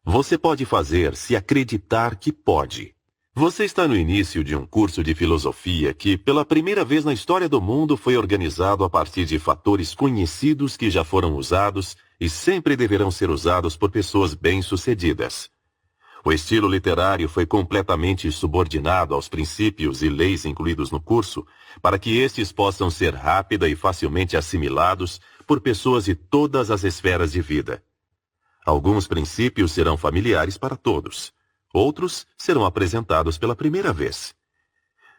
Você pode fazer se acreditar que pode. Você está no início de um curso de filosofia que, pela primeira vez na história do mundo, foi organizado a partir de fatores conhecidos que já foram usados e sempre deverão ser usados por pessoas bem-sucedidas. O estilo literário foi completamente subordinado aos princípios e leis incluídos no curso, para que estes possam ser rápida e facilmente assimilados por pessoas de todas as esferas de vida. Alguns princípios serão familiares para todos. Outros serão apresentados pela primeira vez.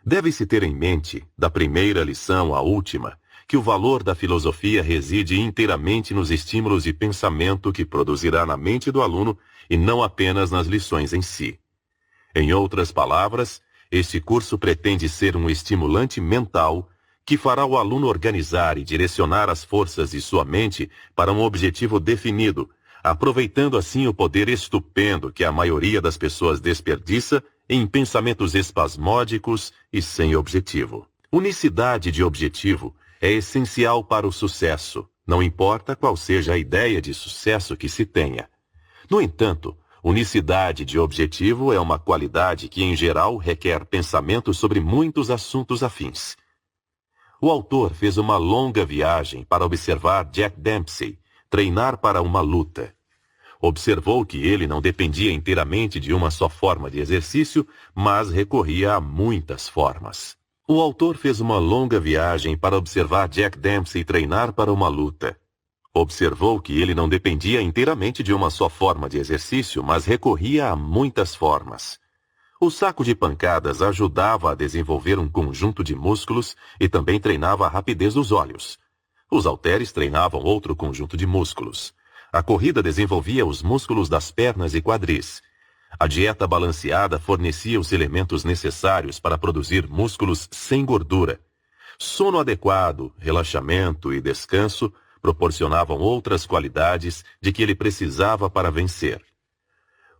Deve-se ter em mente, da primeira lição à última, que o valor da filosofia reside inteiramente nos estímulos de pensamento que produzirá na mente do aluno e não apenas nas lições em si. Em outras palavras, este curso pretende ser um estimulante mental que fará o aluno organizar e direcionar as forças de sua mente para um objetivo definido, aproveitando assim o poder estupendo que a maioria das pessoas desperdiça em pensamentos espasmódicos e sem objetivo. Unicidade de objetivo é essencial para o sucesso, não importa qual seja a ideia de sucesso que se tenha. No entanto, unicidade de objetivo é uma qualidade que, em geral, requer pensamento sobre muitos assuntos afins. O autor fez uma longa viagem para observar Jack Dempsey treinar para uma luta. Observou que ele não dependia inteiramente de uma só forma de exercício, mas recorria a muitas formas. O autor fez uma longa viagem para observar Jack Dempsey treinar para uma luta. Observou que ele não dependia inteiramente de uma só forma de exercício, mas recorria a muitas formas. O saco de pancadas ajudava a desenvolver um conjunto de músculos e também treinava a rapidez dos olhos. Os halteres treinavam outro conjunto de músculos. A corrida desenvolvia os músculos das pernas e quadris. A dieta balanceada fornecia os elementos necessários para produzir músculos sem gordura. Sono adequado, relaxamento e descanso proporcionavam outras qualidades de que ele precisava para vencer.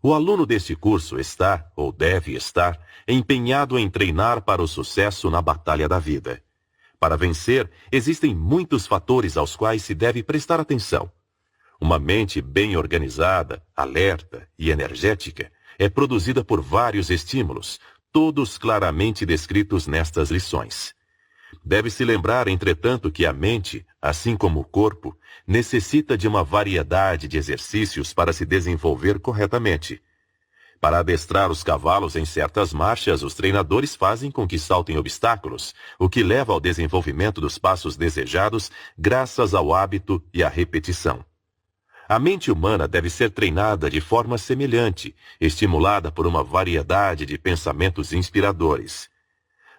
O aluno deste curso está, ou deve estar, empenhado em treinar para o sucesso na batalha da vida. Para vencer, existem muitos fatores aos quais se deve prestar atenção. Uma mente bem organizada, alerta e energética é produzida por vários estímulos, todos claramente descritos nestas lições. Deve-se lembrar, entretanto, que a mente, assim como o corpo, necessita de uma variedade de exercícios para se desenvolver corretamente. Para adestrar os cavalos em certas marchas, os treinadores fazem com que saltem obstáculos, o que leva ao desenvolvimento dos passos desejados graças ao hábito e à repetição. A mente humana deve ser treinada de forma semelhante, estimulada por uma variedade de pensamentos inspiradores.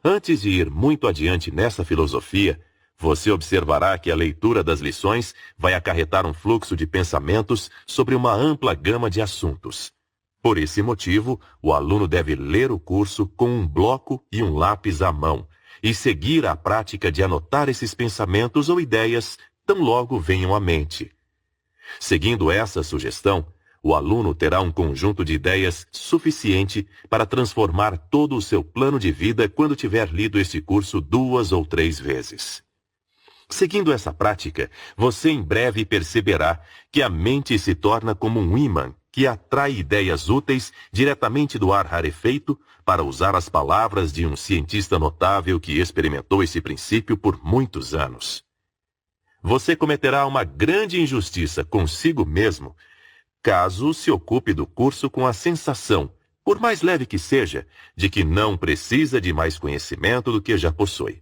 Antes de ir muito adiante nessa filosofia, você observará que a leitura das lições vai acarretar um fluxo de pensamentos sobre uma ampla gama de assuntos. Por esse motivo, o aluno deve ler o curso com um bloco e um lápis à mão e seguir a prática de anotar esses pensamentos ou ideias tão logo venham à mente. Seguindo essa sugestão, o aluno terá um conjunto de ideias suficiente para transformar todo o seu plano de vida quando tiver lido este curso 2 ou 3 vezes. Seguindo essa prática, você em breve perceberá que a mente se torna como um ímã que atrai ideias úteis diretamente do ar rarefeito, para usar as palavras de um cientista notável que experimentou esse princípio por muitos anos. Você cometerá uma grande injustiça consigo mesmo caso se ocupe do curso com a sensação, por mais leve que seja, de que não precisa de mais conhecimento do que já possui.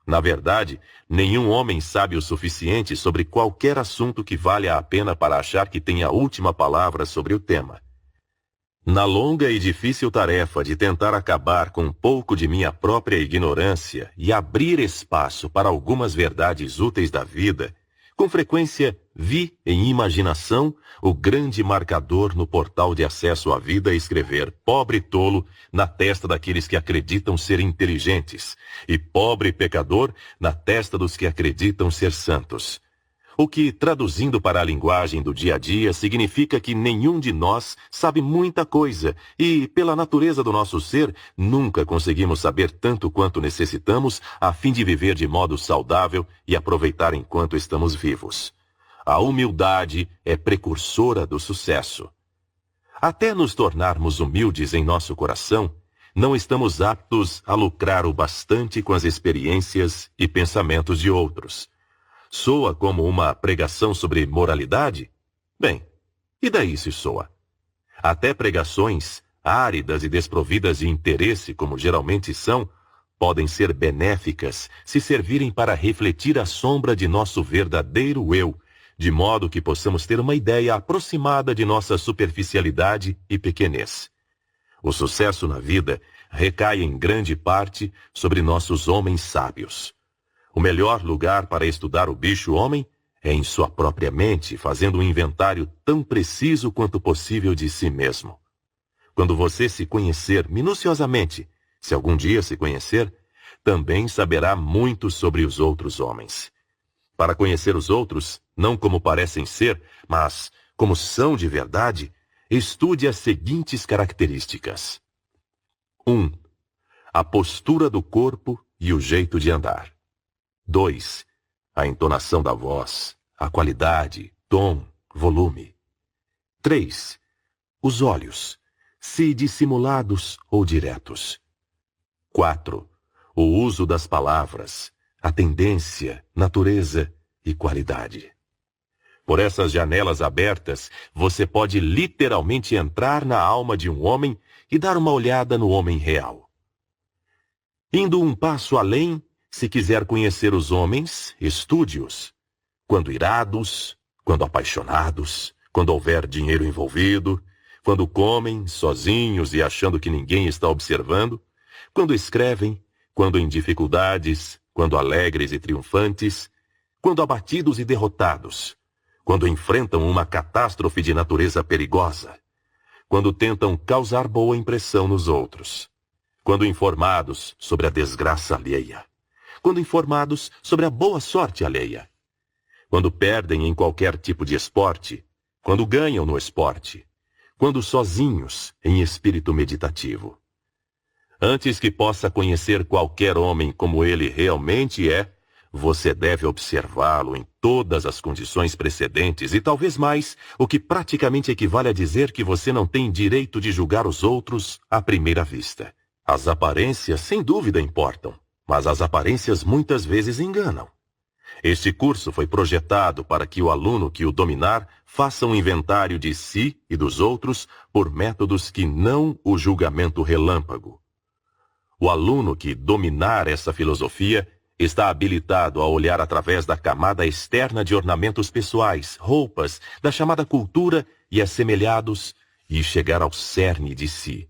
Na verdade, nenhum homem sabe o suficiente sobre qualquer assunto que valha a pena para achar que tem a última palavra sobre o tema. Na longa e difícil tarefa de tentar acabar com um pouco de minha própria ignorância e abrir espaço para algumas verdades úteis da vida, com frequência vi em imaginação o grande marcador no portal de acesso à vida escrever "pobre tolo" na testa daqueles que acreditam ser inteligentes e "pobre pecador" na testa dos que acreditam ser santos. O que, traduzindo para a linguagem do dia a dia, significa que nenhum de nós sabe muita coisa e, pela natureza do nosso ser, nunca conseguimos saber tanto quanto necessitamos a fim de viver de modo saudável e aproveitar enquanto estamos vivos. A humildade é precursora do sucesso. Até nos tornarmos humildes em nosso coração, não estamos aptos a lucrar o bastante com as experiências e pensamentos de outros. Soa como uma pregação sobre moralidade? Bem, e daí se soa? Até pregações, áridas e desprovidas de interesse, como geralmente são, podem ser benéficas se servirem para refletir a sombra de nosso verdadeiro eu, de modo que possamos ter uma ideia aproximada de nossa superficialidade e pequenez. O sucesso na vida recai em grande parte sobre nossos homens sábios. O melhor lugar para estudar o bicho-homem é em sua própria mente, fazendo um inventário tão preciso quanto possível de si mesmo. Quando você se conhecer minuciosamente, se algum dia se conhecer, também saberá muito sobre os outros homens. Para conhecer os outros, não como parecem ser, mas como são de verdade, estude as seguintes características. 1. A postura do corpo e o jeito de andar. 2. A entonação da voz, a qualidade, tom, volume. 3. Os olhos, se dissimulados ou diretos. 4. O uso das palavras, a tendência, natureza e qualidade. Por essas janelas abertas, você pode literalmente entrar na alma de um homem e dar uma olhada no homem real. Indo um passo além, se quiser conhecer os homens, estude-os. Quando irados, quando apaixonados, quando houver dinheiro envolvido, quando comem, sozinhos e achando que ninguém está observando, quando escrevem, quando em dificuldades, quando alegres e triunfantes, quando abatidos e derrotados, quando enfrentam uma catástrofe de natureza perigosa, quando tentam causar boa impressão nos outros, quando informados sobre a desgraça alheia, quando informados sobre a boa sorte alheia, quando perdem em qualquer tipo de esporte, quando ganham no esporte, quando sozinhos em espírito meditativo. Antes que possa conhecer qualquer homem como ele realmente é, você deve observá-lo em todas as condições precedentes e talvez mais, o que praticamente equivale a dizer que você não tem direito de julgar os outros à primeira vista. As aparências sem dúvida importam, mas as aparências muitas vezes enganam. Este curso foi projetado para que o aluno que o dominar faça um inventário de si e dos outros por métodos que não o julgamento relâmpago. O aluno que dominar essa filosofia está habilitado a olhar através da camada externa de ornamentos pessoais, roupas, da chamada cultura e assemelhados, e chegar ao cerne de si.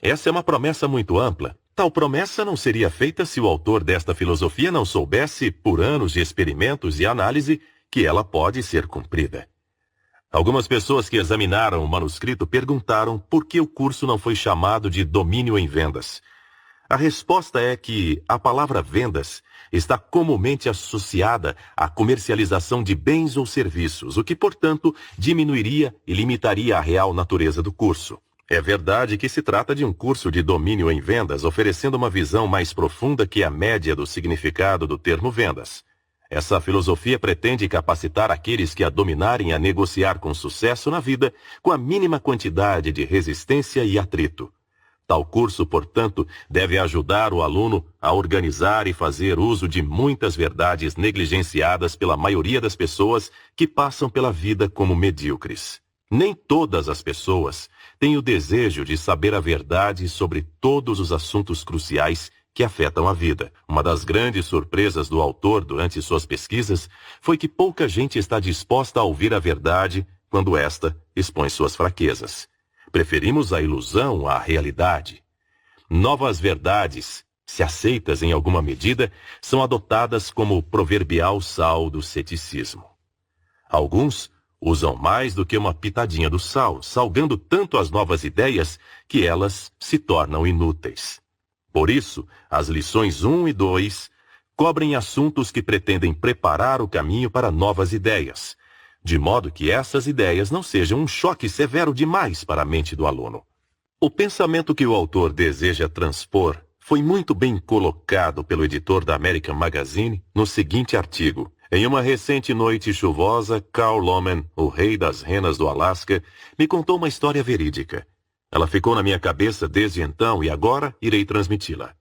Essa é uma promessa muito ampla. Tal promessa não seria feita se o autor desta filosofia não soubesse, por anos de experimentos e análise, que ela pode ser cumprida. Algumas pessoas que examinaram o manuscrito perguntaram por que o curso não foi chamado de Domínio em Vendas. A resposta é que a palavra vendas está comumente associada à comercialização de bens ou serviços, o que, portanto, diminuiria e limitaria a real natureza do curso. É verdade que se trata de um curso de domínio em vendas, oferecendo uma visão mais profunda que a média do significado do termo vendas. Essa filosofia pretende capacitar aqueles que a dominarem a negociar com sucesso na vida com a mínima quantidade de resistência e atrito. Tal curso, portanto, deve ajudar o aluno a organizar e fazer uso de muitas verdades negligenciadas pela maioria das pessoas que passam pela vida como medíocres. Nem todas as pessoas têm o desejo de saber a verdade sobre todos os assuntos cruciais que afetam a vida. Uma das grandes surpresas do autor durante suas pesquisas foi que pouca gente está disposta a ouvir a verdade quando esta expõe suas fraquezas. Preferimos a ilusão à realidade. Novas verdades, se aceitas em alguma medida, são adotadas como o proverbial sal do ceticismo. Alguns usam mais do que uma pitadinha do sal, salgando tanto as novas ideias que elas se tornam inúteis. Por isso, as lições 1 e 2 cobrem assuntos que pretendem preparar o caminho para novas ideias, de modo que essas ideias não sejam um choque severo demais para a mente do aluno. O pensamento que o autor deseja transpor foi muito bem colocado pelo editor da American Magazine no seguinte artigo: Em uma recente noite chuvosa, Carl Loman, o rei das renas do Alasca, me contou uma história verídica. Ela ficou na minha cabeça desde então e agora irei transmiti-la.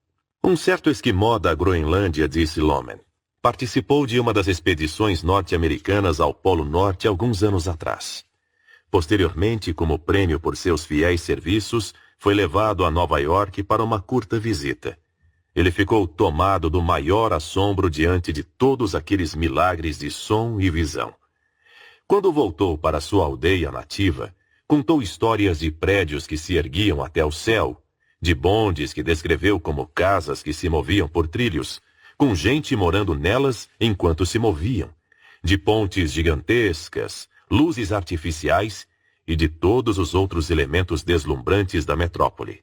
Um certo esquimó da Groenlândia, disse Loman, participou de uma das expedições norte-americanas ao Polo Norte alguns anos atrás. Posteriormente, como prêmio por seus fiéis serviços, foi levado a Nova York para uma curta visita. Ele ficou tomado do maior assombro diante de todos aqueles milagres de som e visão. Quando voltou para sua aldeia nativa, contou histórias de prédios que se erguiam até o céu, de bondes que descreveu como casas que se moviam por trilhos, com gente morando nelas enquanto se moviam, de pontes gigantescas, luzes artificiais e de todos os outros elementos deslumbrantes da metrópole.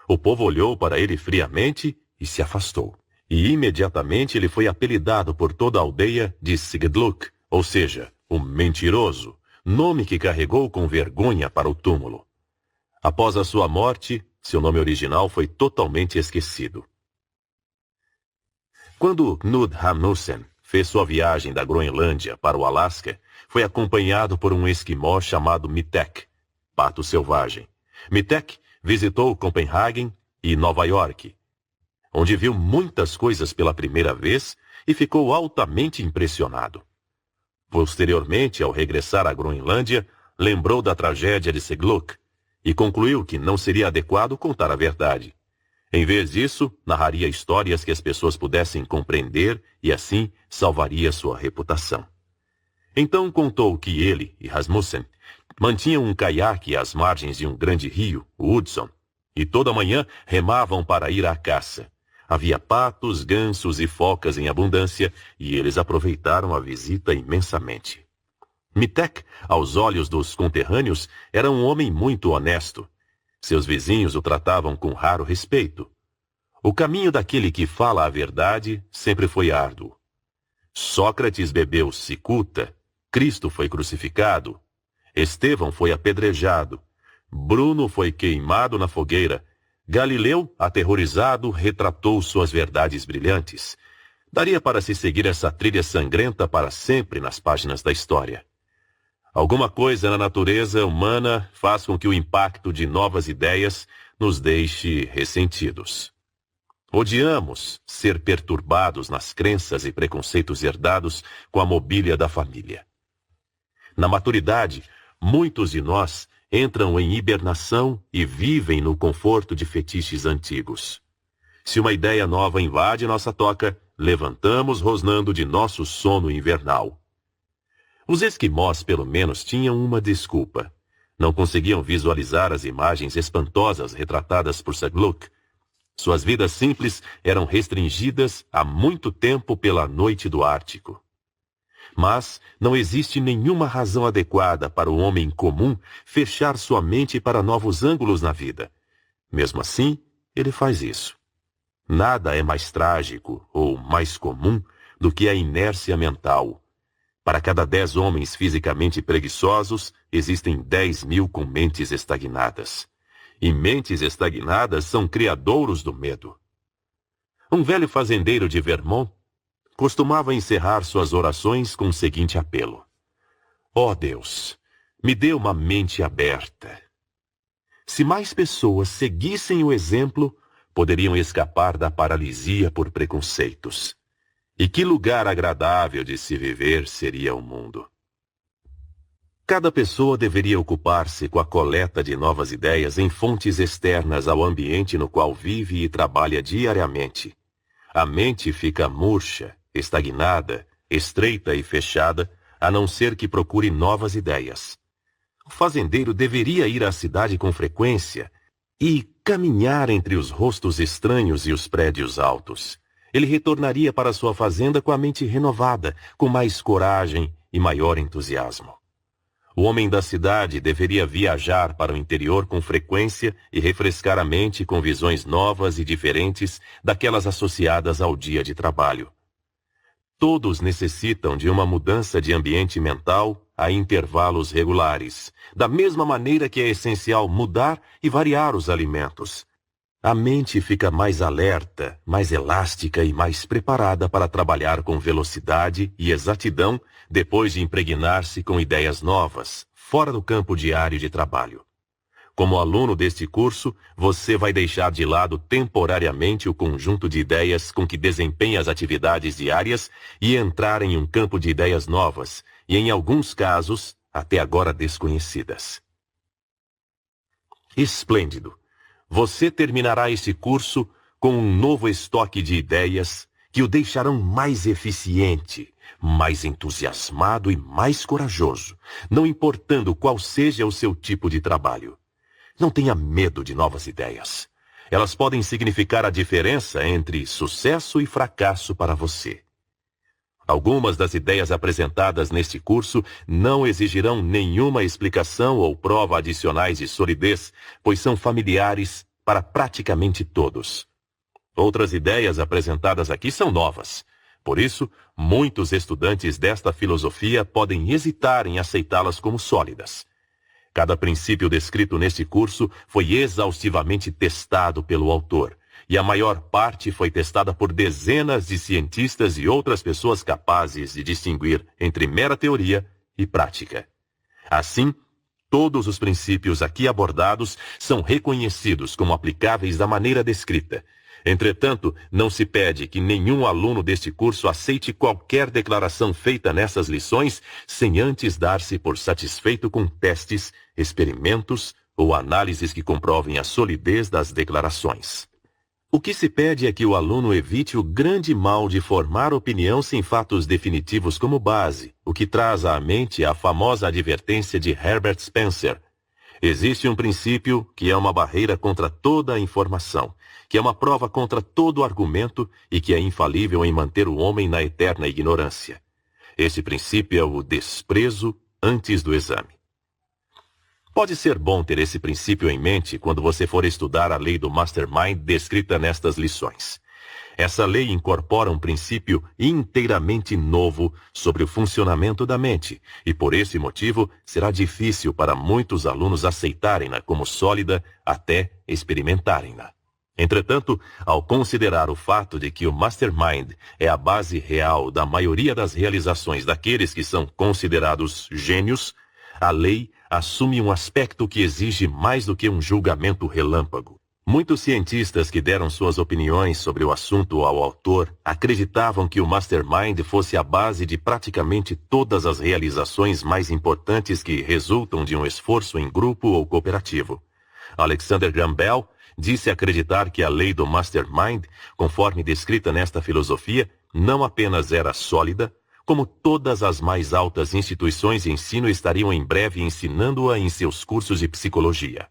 O povo olhou para ele friamente e se afastou. E imediatamente ele foi apelidado por toda a aldeia de Sigedluk, ou seja, o mentiroso, nome que carregou com vergonha para o túmulo. Após a sua morte, seu nome original foi totalmente esquecido. Quando Knud Hamnussen fez sua viagem da Groenlândia para o Alasca, foi acompanhado por um esquimó chamado Mitek, pato selvagem. Mitek visitou Copenhagen e Nova York, onde viu muitas coisas pela primeira vez e ficou altamente impressionado. Posteriormente, ao regressar à Groenlândia, lembrou da tragédia de Sigluk e concluiu que não seria adequado contar a verdade. Em vez disso, narraria histórias que as pessoas pudessem compreender e assim salvaria sua reputação. Então contou que ele e Rasmussen mantinham um caiaque às margens de um grande rio, o Hudson, e toda manhã remavam para ir à caça. Havia patos, gansos e focas em abundância, e eles aproveitaram a visita imensamente. Mitek, aos olhos dos conterrâneos, era um homem muito honesto. Seus vizinhos o tratavam com raro respeito. O caminho daquele que fala a verdade sempre foi árduo. Sócrates bebeu cicuta, Cristo foi crucificado, Estevão foi apedrejado, Bruno foi queimado na fogueira, Galileu, aterrorizado, retratou suas verdades brilhantes. Daria para se seguir essa trilha sangrenta para sempre nas páginas da história. Alguma coisa na natureza humana faz com que o impacto de novas ideias nos deixe ressentidos. Odiamos ser perturbados nas crenças e preconceitos herdados com a mobília da família. Na maturidade, muitos de nós entram em hibernação e vivem no conforto de fetiches antigos. Se uma ideia nova invade nossa toca, levantamos rosnando de nosso sono invernal. Os esquimós, pelo menos, tinham uma desculpa. Não conseguiam visualizar as imagens espantosas retratadas por Sigluk. Suas vidas simples eram restringidas há muito tempo pela noite do Ártico. Mas não existe nenhuma razão adequada para o homem comum fechar sua mente para novos ângulos na vida. Mesmo assim, ele faz isso. Nada é mais trágico ou mais comum do que a inércia mental. Para cada 10 homens fisicamente preguiçosos, existem 10.000 com mentes estagnadas. E mentes estagnadas são criadouros do medo. Um velho fazendeiro de Vermont costumava encerrar suas orações com o seguinte apelo: ó Deus, me dê uma mente aberta. Se mais pessoas seguissem o exemplo, poderiam escapar da paralisia por preconceitos. E que lugar agradável de se viver seria o mundo. Cada pessoa deveria ocupar-se com a coleta de novas ideias em fontes externas ao ambiente no qual vive e trabalha diariamente. A mente fica murcha, estagnada, estreita e fechada, a não ser que procure novas ideias. O fazendeiro deveria ir à cidade com frequência e caminhar entre os rostos estranhos e os prédios altos. Ele retornaria para sua fazenda com a mente renovada, com mais coragem e maior entusiasmo. O homem da cidade deveria viajar para o interior com frequência e refrescar a mente com visões novas e diferentes daquelas associadas ao dia de trabalho. Todos necessitam de uma mudança de ambiente mental a intervalos regulares, da mesma maneira que é essencial mudar e variar os alimentos. A mente fica mais alerta, mais elástica e mais preparada para trabalhar com velocidade e exatidão depois de impregnar-se com ideias novas, fora do campo diário de trabalho. Como aluno deste curso, você vai deixar de lado temporariamente o conjunto de ideias com que desempenha as atividades diárias e entrar em um campo de ideias novas, e em alguns casos, até agora desconhecidas. Esplêndido! Você terminará esse curso com um novo estoque de ideias que o deixarão mais eficiente, mais entusiasmado e mais corajoso, não importando qual seja o seu tipo de trabalho. Não tenha medo de novas ideias. Elas podem significar a diferença entre sucesso e fracasso para você. Algumas das ideias apresentadas neste curso não exigirão nenhuma explicação ou prova adicionais de solidez, pois são familiares para praticamente todos. Outras ideias apresentadas aqui são novas. Por isso, muitos estudantes desta filosofia podem hesitar em aceitá-las como sólidas. Cada princípio descrito neste curso foi exaustivamente testado pelo autor, e a maior parte foi testada por dezenas de cientistas e outras pessoas capazes de distinguir entre mera teoria e prática. Assim, todos os princípios aqui abordados são reconhecidos como aplicáveis da maneira descrita. Entretanto, não se pede que nenhum aluno deste curso aceite qualquer declaração feita nessas lições sem antes dar-se por satisfeito com testes, experimentos ou análises que comprovem a solidez das declarações. O que se pede é que o aluno evite o grande mal de formar opinião sem fatos definitivos como base, o que traz à mente a famosa advertência de Herbert Spencer. Existe um princípio que é uma barreira contra toda a informação, que é uma prova contra todo argumento e que é infalível em manter o homem na eterna ignorância. Esse princípio é o desprezo antes do exame. Pode ser bom ter esse princípio em mente quando você for estudar a lei do Mastermind descrita nestas lições. Essa lei incorpora um princípio inteiramente novo sobre o funcionamento da mente, e por esse motivo será difícil para muitos alunos aceitarem-na como sólida até experimentarem-na. Entretanto, ao considerar o fato de que o Mastermind é a base real da maioria das realizações daqueles que são considerados gênios, a lei assume um aspecto que exige mais do que um julgamento relâmpago. Muitos cientistas que deram suas opiniões sobre o assunto ao autor acreditavam que o Mastermind fosse a base de praticamente todas as realizações mais importantes que resultam de um esforço em grupo ou cooperativo. Alexander Graham Bell disse acreditar que a lei do Mastermind, conforme descrita nesta filosofia, não apenas era sólida, como todas as mais altas instituições de ensino estariam em breve ensinando-a em seus cursos de psicologia.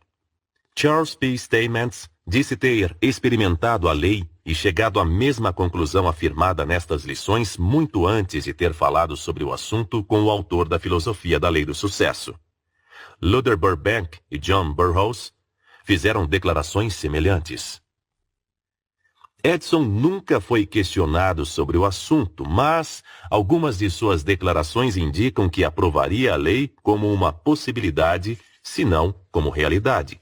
Charles P. Stamets disse ter experimentado a lei e chegado à mesma conclusão afirmada nestas lições muito antes de ter falado sobre o assunto com o autor da filosofia da lei do sucesso. Luther Burbank e John Burroughs fizeram declarações semelhantes. Edison nunca foi questionado sobre o assunto, mas algumas de suas declarações indicam que aprovaria a lei como uma possibilidade, se não como realidade.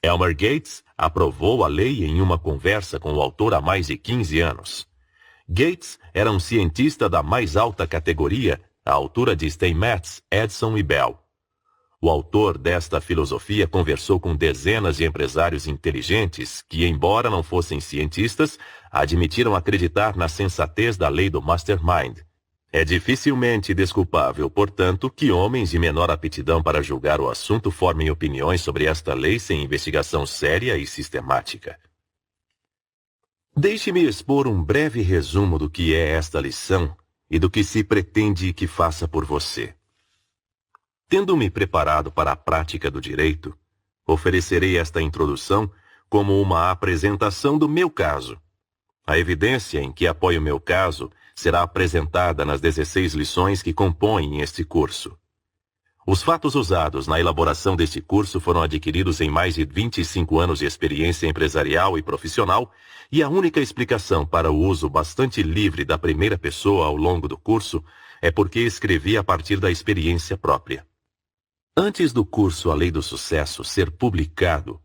Elmer Gates aprovou a lei em uma conversa com o autor há mais de 15 anos. Gates era um cientista da mais alta categoria, à altura de Steinmetz, Edison e Bell. O autor desta filosofia conversou com dezenas de empresários inteligentes que, embora não fossem cientistas, admitiram acreditar na sensatez da lei do Mastermind. É dificilmente desculpável, portanto, que homens de menor aptidão para julgar o assunto formem opiniões sobre esta lei sem investigação séria e sistemática. Deixe-me expor um breve resumo do que é esta lição e do que se pretende que faça por você. Tendo-me preparado para a prática do direito, oferecerei esta introdução como uma apresentação do meu caso. A evidência em que apoio meu caso será apresentada nas 16 lições que compõem este curso. Os fatos usados na elaboração deste curso foram adquiridos em mais de 25 anos de experiência empresarial e profissional, e a única explicação para o uso bastante livre da primeira pessoa ao longo do curso é porque escrevi a partir da experiência própria. Antes do curso A Lei do Sucesso ser publicado,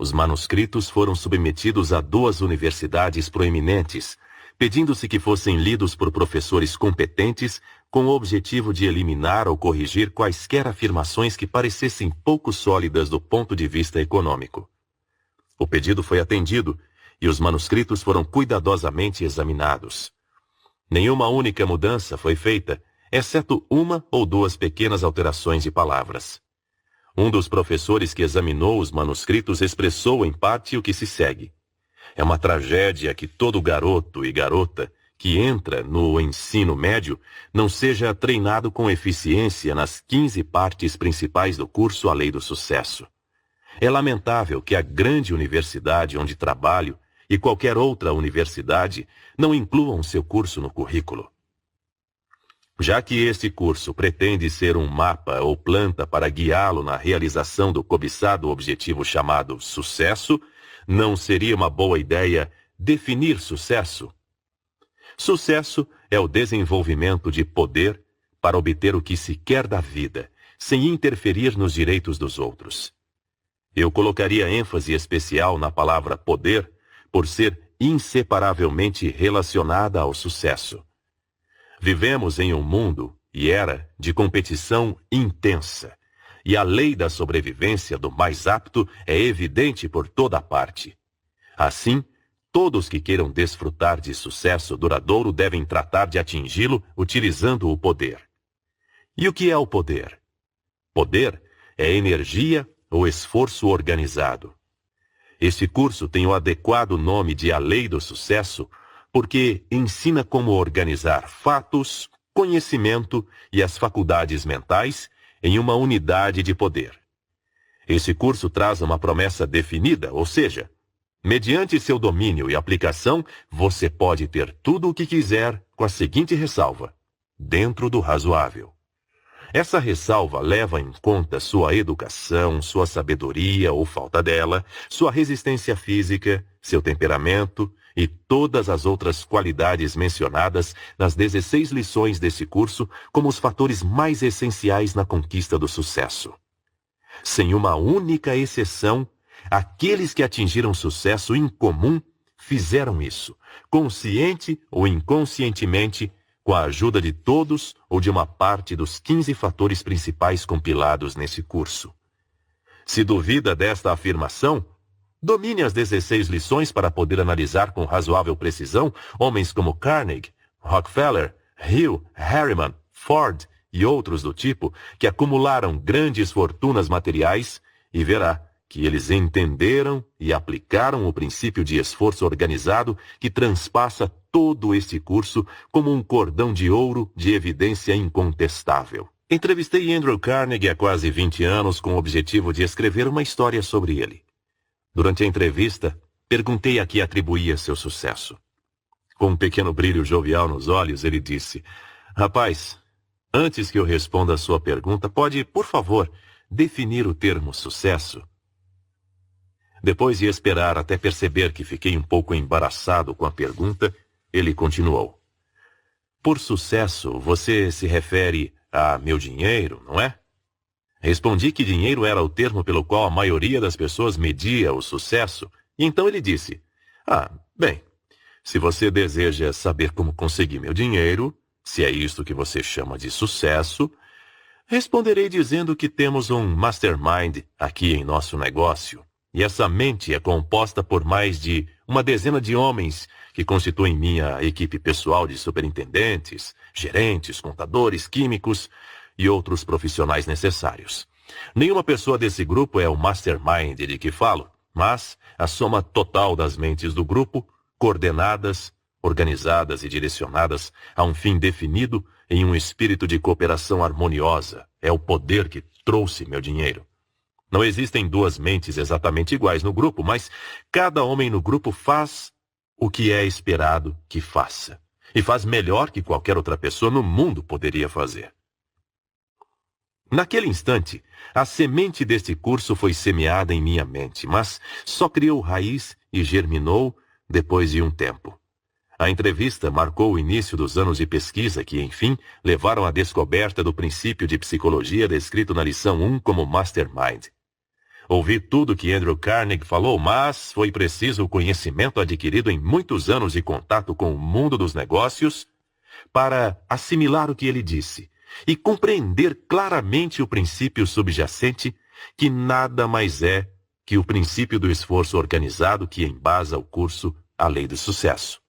Os manuscritos foram submetidos a 2 universidades proeminentes, pedindo-se que fossem lidos por professores competentes com o objetivo de eliminar ou corrigir quaisquer afirmações que parecessem pouco sólidas do ponto de vista econômico. O pedido foi atendido e os manuscritos foram cuidadosamente examinados. Nenhuma única mudança foi feita, exceto 1 ou 2 pequenas alterações de palavras. Um dos professores que examinou os manuscritos expressou em parte o que se segue. É uma tragédia que todo garoto e garota que entra no ensino médio não seja treinado com eficiência nas 15 partes principais do curso A Lei do Sucesso. É lamentável que a grande universidade onde trabalho e qualquer outra universidade não incluam seu curso no currículo. Já que este curso pretende ser um mapa ou planta para guiá-lo na realização do cobiçado objetivo chamado sucesso, não seria uma boa ideia definir sucesso? Sucesso é o desenvolvimento de poder para obter o que se quer da vida, sem interferir nos direitos dos outros. Eu colocaria ênfase especial na palavra poder, por ser inseparavelmente relacionada ao sucesso. Vivemos em um mundo e era de competição intensa, e a lei da sobrevivência do mais apto é evidente por toda parte. Assim, todos que queiram desfrutar de sucesso duradouro devem tratar de atingi-lo utilizando o poder. E o que é o poder? Poder é energia ou esforço organizado. Este curso tem o adequado nome de A Lei do Sucesso porque ensina como organizar fatos, conhecimento e as faculdades mentais em uma unidade de poder. Esse curso traz uma promessa definida, ou seja, mediante seu domínio e aplicação, você pode ter tudo o que quiser com a seguinte ressalva: dentro do razoável. Essa ressalva leva em conta sua educação, sua sabedoria ou falta dela, sua resistência física, seu temperamento e todas as outras qualidades mencionadas nas 16 lições desse curso como os fatores mais essenciais na conquista do sucesso. Sem uma única exceção, aqueles que atingiram sucesso incomum fizeram isso, consciente ou inconscientemente, com a ajuda de todos ou de uma parte dos 15 fatores principais compilados nesse curso. Se duvida desta afirmação, domine as 16 lições para poder analisar com razoável precisão homens como Carnegie, Rockefeller, Hill, Harriman, Ford e outros do tipo que acumularam grandes fortunas materiais e verá que eles entenderam e aplicaram o princípio de esforço organizado que transpassa todo este curso como um cordão de ouro de evidência incontestável. Entrevistei Andrew Carnegie há quase 20 anos com o objetivo de escrever uma história sobre ele. Durante a entrevista, perguntei a que atribuía seu sucesso. Com um pequeno brilho jovial nos olhos, ele disse: "Rapaz, antes que eu responda a sua pergunta, pode, por favor, definir o termo sucesso?" Depois de esperar até perceber que fiquei um pouco embaraçado com a pergunta, ele continuou: "Por sucesso, você se refere a meu dinheiro, não é?" Respondi que dinheiro era o termo pelo qual a maioria das pessoas media o sucesso, e então ele disse: bem, se você deseja saber como conseguir meu dinheiro, se é isto que você chama de sucesso, responderei dizendo que temos um mastermind aqui em nosso negócio. E essa mente é composta por mais de uma dezena de homens que constituem minha equipe pessoal de superintendentes, gerentes, contadores, químicos e outros profissionais necessários. Nenhuma pessoa desse grupo é o mastermind de que falo, mas a soma total das mentes do grupo, coordenadas, organizadas e direcionadas a um fim definido em um espírito de cooperação harmoniosa, é o poder que trouxe meu dinheiro. Não existem 2 mentes exatamente iguais no grupo, mas cada homem no grupo faz o que é esperado que faça. E faz melhor que qualquer outra pessoa no mundo poderia fazer. Naquele instante, a semente deste curso foi semeada em minha mente, mas só criou raiz e germinou depois de um tempo. A entrevista marcou o início dos anos de pesquisa que, enfim, levaram à descoberta do princípio de psicologia descrito na lição 1 como mastermind. Ouvi tudo que Andrew Carnegie falou, mas foi preciso o conhecimento adquirido em muitos anos de contato com o mundo dos negócios para assimilar o que ele disse e compreender claramente o princípio subjacente, que nada mais é que o princípio do esforço organizado que embasa o curso A Lei do Sucesso.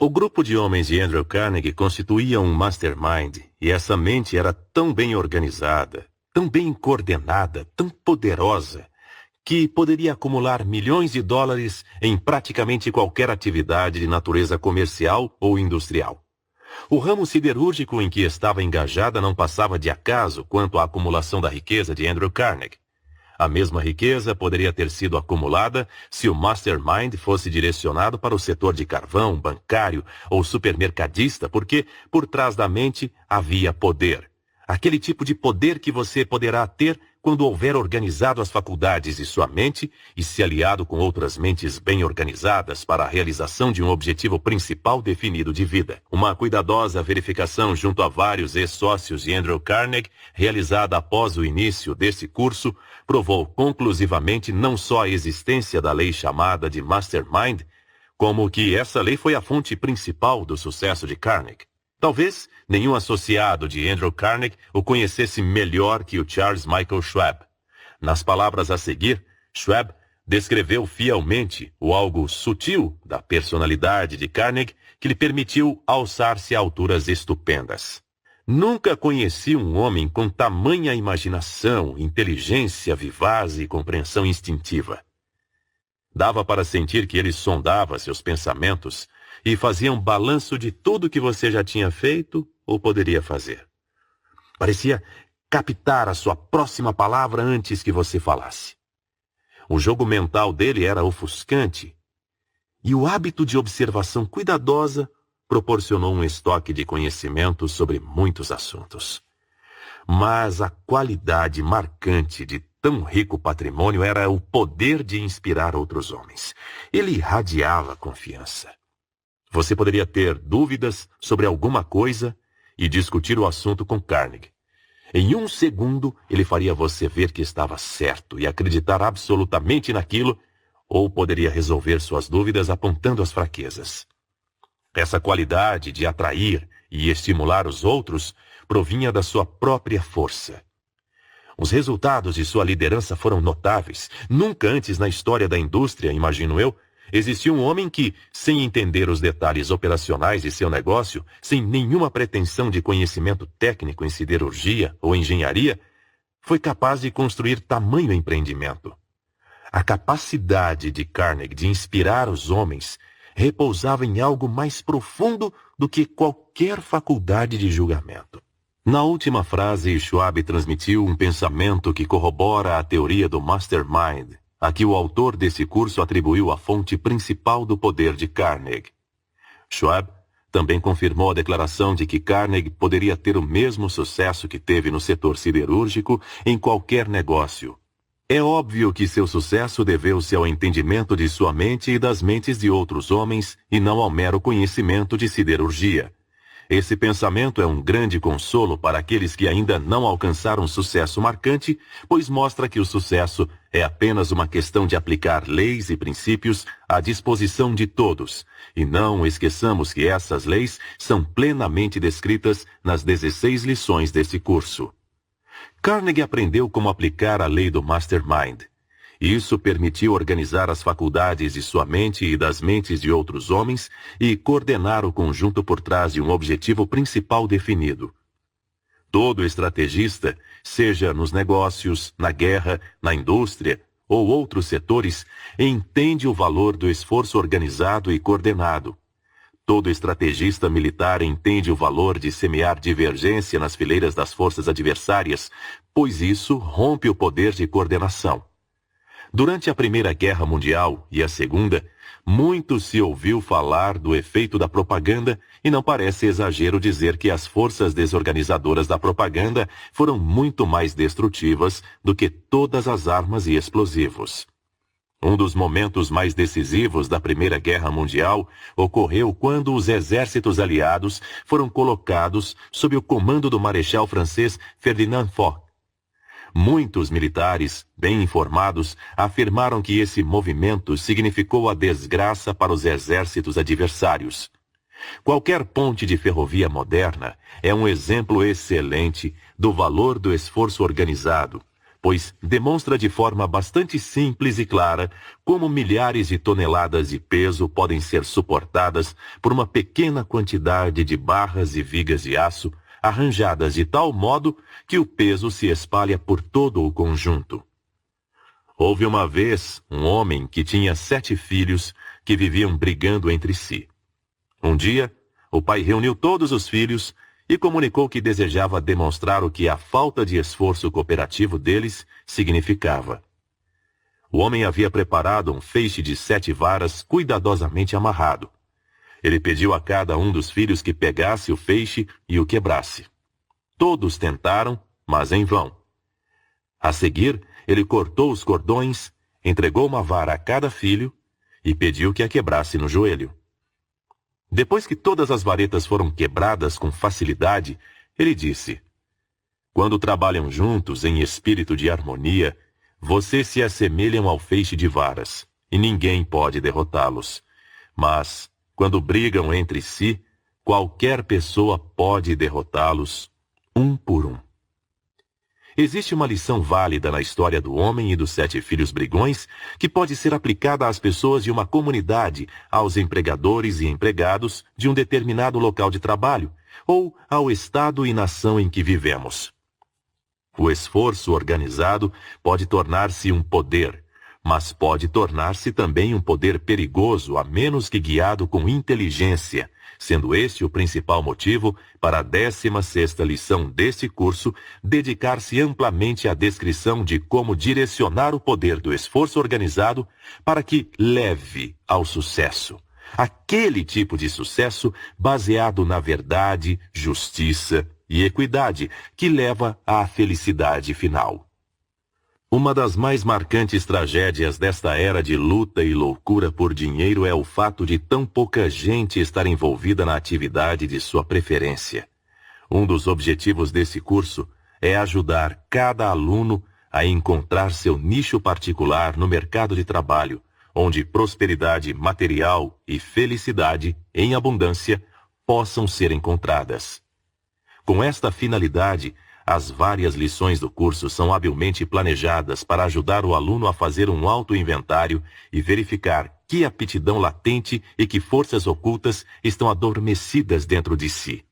O grupo de homens de Andrew Carnegie constituía um mastermind, e essa mente era tão bem organizada, tão bem coordenada, tão poderosa, que poderia acumular milhões de dólares em praticamente qualquer atividade de natureza comercial ou industrial. O ramo siderúrgico em que estava engajada não passava de acaso quanto à acumulação da riqueza de Andrew Carnegie. A mesma riqueza poderia ter sido acumulada se o mastermind fosse direcionado para o setor de carvão, bancário ou supermercadista, porque por trás da mente havia poder. Aquele tipo de poder que você poderá ter quando houver organizado as faculdades de sua mente e se aliado com outras mentes bem organizadas para a realização de um objetivo principal definido de vida. Uma cuidadosa verificação junto a vários ex-sócios de Andrew Carnegie, realizada após o início desse curso, provou conclusivamente não só a existência da lei chamada de Mastermind, como que essa lei foi a fonte principal do sucesso de Carnegie. Talvez nenhum associado de Andrew Carnegie o conhecesse melhor que o Charles Michael Schwab. Nas palavras a seguir, Schwab descreveu fielmente o algo sutil da personalidade de Carnegie que lhe permitiu alçar-se a alturas estupendas. Nunca conheci um homem com tamanha imaginação, inteligência vivaz e compreensão instintiva. Dava para sentir que ele sondava seus pensamentos e fazia um balanço de tudo que você já tinha feito ou poderia fazer. Parecia captar a sua próxima palavra antes que você falasse. O jogo mental dele era ofuscante, e o hábito de observação cuidadosa proporcionou um estoque de conhecimento sobre muitos assuntos. Mas a qualidade marcante de tão rico patrimônio era o poder de inspirar outros homens. Ele irradiava confiança. Você poderia ter dúvidas sobre alguma coisa e discutir o assunto com Carnegie. Em um segundo, ele faria você ver que estava certo e acreditar absolutamente naquilo, ou poderia resolver suas dúvidas apontando as fraquezas. Essa qualidade de atrair e estimular os outros provinha da sua própria força. Os resultados de sua liderança foram notáveis. Nunca antes na história da indústria, imagino eu, existia um homem que, sem entender os detalhes operacionais de seu negócio, sem nenhuma pretensão de conhecimento técnico em siderurgia ou engenharia, foi capaz de construir tamanho empreendimento. A capacidade de Carnegie de inspirar os homens repousava em algo mais profundo do que qualquer faculdade de julgamento. Na última frase, Schwab transmitiu um pensamento que corrobora a teoria do Mastermind, a que o autor desse curso atribuiu a fonte principal do poder de Carnegie. Schwab também confirmou a declaração de que Carnegie poderia ter o mesmo sucesso que teve no setor siderúrgico em qualquer negócio. É óbvio que seu sucesso deveu-se ao entendimento de sua mente e das mentes de outros homens e não ao mero conhecimento de siderurgia. Esse pensamento é um grande consolo para aqueles que ainda não alcançaram sucesso marcante, pois mostra que o sucesso é apenas uma questão de aplicar leis e princípios à disposição de todos, e não esqueçamos que essas leis são plenamente descritas nas 16 lições desse curso. Carnegie aprendeu como aplicar a lei do Mastermind. Isso permitiu organizar as faculdades de sua mente e das mentes de outros homens e coordenar o conjunto por trás de um objetivo principal definido. Todo estrategista, seja nos negócios, na guerra, na indústria ou outros setores, entende o valor do esforço organizado e coordenado. Todo estrategista militar entende o valor de semear divergência nas fileiras das forças adversárias, pois isso rompe o poder de coordenação. Durante a Primeira Guerra Mundial e a Segunda, muito se ouviu falar do efeito da propaganda e não parece exagero dizer que as forças desorganizadoras da propaganda foram muito mais destrutivas do que todas as armas e explosivos. Um dos momentos mais decisivos da Primeira Guerra Mundial ocorreu quando os exércitos aliados foram colocados sob o comando do marechal francês Ferdinand Foch. Muitos militares, bem informados, afirmaram que esse movimento significou a desgraça para os exércitos adversários. Qualquer ponte de ferrovia moderna é um exemplo excelente do valor do esforço organizado, pois demonstra de forma bastante simples e clara como milhares de toneladas de peso podem ser suportadas por uma pequena quantidade de barras e vigas de aço arranjadas de tal modo que o peso se espalha por todo o conjunto. Houve uma vez um homem que tinha 7 filhos que viviam brigando entre si. Um dia, o pai reuniu todos os filhos e comunicou que desejava demonstrar o que a falta de esforço cooperativo deles significava. O homem havia preparado um feixe de 7 varas cuidadosamente amarrado. Ele pediu a cada um dos filhos que pegasse o feixe e o quebrasse. Todos tentaram, mas em vão. A seguir, ele cortou os cordões, entregou uma vara a cada filho e pediu que a quebrasse no joelho. Depois que todas as varetas foram quebradas com facilidade, ele disse: "Quando trabalham juntos em espírito de harmonia, vocês se assemelham ao feixe de varas, e ninguém pode derrotá-los. Mas, quando brigam entre si, qualquer pessoa pode derrotá-los, um por um." Existe uma lição válida na história do homem e dos 7 filhos brigões que pode ser aplicada às pessoas de uma comunidade, aos empregadores e empregados de um determinado local de trabalho, ou ao estado e nação em que vivemos. O esforço organizado pode tornar-se um poder, mas pode tornar-se também um poder perigoso a menos que guiado com inteligência, sendo este o principal motivo para a 16ª lição deste curso dedicar-se amplamente à descrição de como direcionar o poder do esforço organizado para que leve ao sucesso. Aquele tipo de sucesso baseado na verdade, justiça e equidade que leva à felicidade final. Uma das mais marcantes tragédias desta era de luta e loucura por dinheiro é o fato de tão pouca gente estar envolvida na atividade de sua preferência. Um dos objetivos desse curso é ajudar cada aluno a encontrar seu nicho particular no mercado de trabalho, onde prosperidade material e felicidade em abundância possam ser encontradas. Com esta finalidade, as várias lições do curso são habilmente planejadas para ajudar o aluno a fazer um autoinventário e verificar que aptidão latente e que forças ocultas estão adormecidas dentro de si.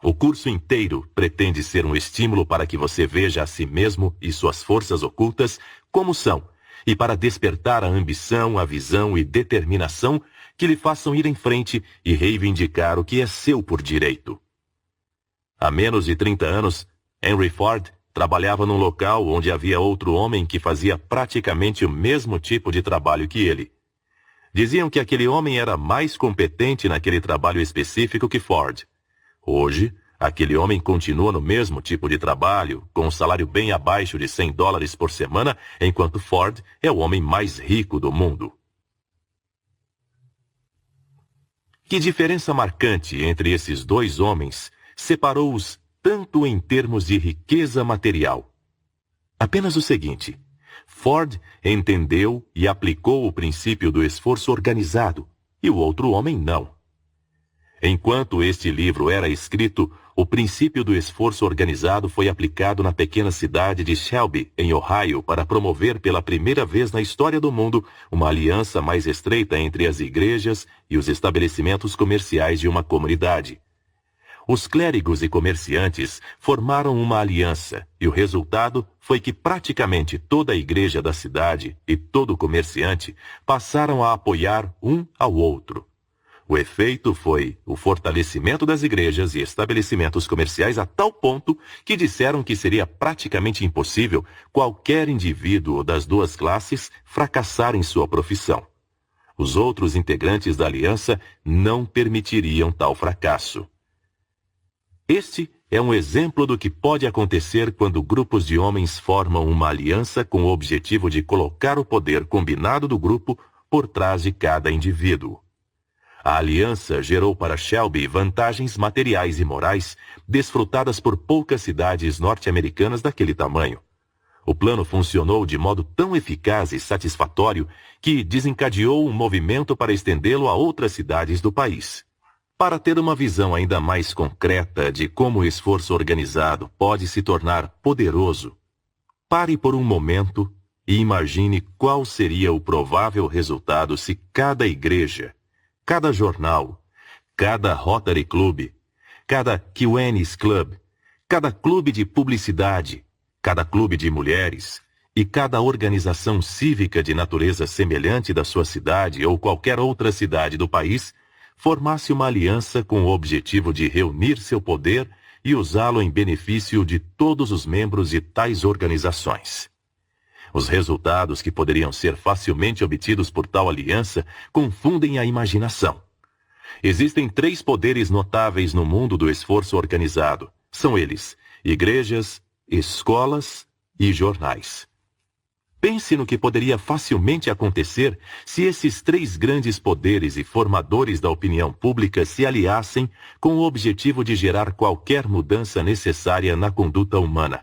O curso inteiro pretende ser um estímulo para que você veja a si mesmo e suas forças ocultas como são, e para despertar a ambição, a visão e determinação que lhe façam ir em frente e reivindicar o que é seu por direito. Há menos de 30 anos, Henry Ford trabalhava num local onde havia outro homem que fazia praticamente o mesmo tipo de trabalho que ele. Diziam que aquele homem era mais competente naquele trabalho específico que Ford. Hoje, aquele homem continua no mesmo tipo de trabalho, com um salário bem abaixo de $100 por semana, enquanto Ford é o homem mais rico do mundo. Que diferença marcante entre esses dois homens separou-os tanto em termos de riqueza material? Apenas o seguinte: Ford entendeu e aplicou o princípio do esforço organizado, e o outro homem não. Enquanto este livro era escrito, o princípio do esforço organizado foi aplicado na pequena cidade de Shelby, em Ohio, para promover pela primeira vez na história do mundo uma aliança mais estreita entre as igrejas e os estabelecimentos comerciais de uma comunidade. Os clérigos e comerciantes formaram uma aliança, e o resultado foi que praticamente toda a igreja da cidade e todo comerciante passaram a apoiar um ao outro. O efeito foi o fortalecimento das igrejas e estabelecimentos comerciais a tal ponto que disseram que seria praticamente impossível qualquer indivíduo das duas classes fracassar em sua profissão. Os outros integrantes da aliança não permitiriam tal fracasso. Este é um exemplo do que pode acontecer quando grupos de homens formam uma aliança com o objetivo de colocar o poder combinado do grupo por trás de cada indivíduo. A aliança gerou para Shelby vantagens materiais e morais desfrutadas por poucas cidades norte-americanas daquele tamanho. O plano funcionou de modo tão eficaz e satisfatório que desencadeou um movimento para estendê-lo a outras cidades do país. Para ter uma visão ainda mais concreta de como o esforço organizado pode se tornar poderoso, pare por um momento e imagine qual seria o provável resultado se cada igreja, cada jornal, cada Rotary Club, cada Kiwanis Club, cada clube de publicidade, cada clube de mulheres e cada organização cívica de natureza semelhante da sua cidade ou qualquer outra cidade do país formasse uma aliança com o objetivo de reunir seu poder e usá-lo em benefício de todos os membros de tais organizações. Os resultados que poderiam ser facilmente obtidos por tal aliança confundem a imaginação. Existem 3 poderes notáveis no mundo do esforço organizado. São eles: igrejas, escolas e jornais. Pense no que poderia facilmente acontecer se esses 3 grandes poderes e formadores da opinião pública se aliassem com o objetivo de gerar qualquer mudança necessária na conduta humana.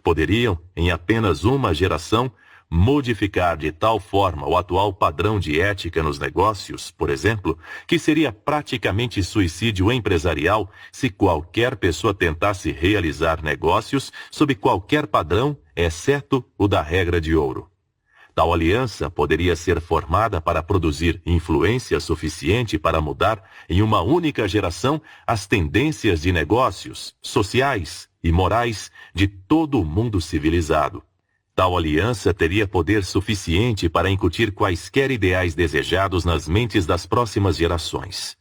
Poderiam, em apenas uma geração, modificar de tal forma o atual padrão de ética nos negócios, por exemplo, que seria praticamente suicídio empresarial se qualquer pessoa tentasse realizar negócios sob qualquer padrão, exceto o da regra de ouro. Tal aliança poderia ser formada para produzir influência suficiente para mudar, em uma única geração, as tendências de negócios, sociais e morais de todo o mundo civilizado. Tal aliança teria poder suficiente para incutir quaisquer ideais desejados nas mentes das próximas gerações.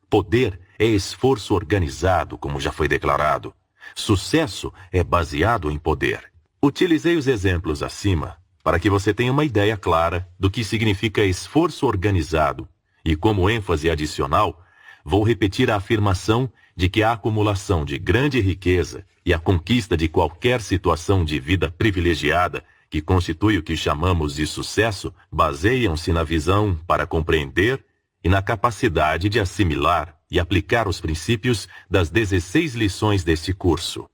Poder é esforço organizado, como já foi declarado. Sucesso é baseado em poder. Utilizei os exemplos acima para que você tenha uma ideia clara do que significa esforço organizado e, como ênfase adicional, vou repetir a afirmação de que a acumulação de grande riqueza e a conquista de qualquer situação de vida privilegiada, que constitui o que chamamos de sucesso, baseiam-se na visão para compreender e na capacidade de assimilar e aplicar os princípios das 16 lições deste curso.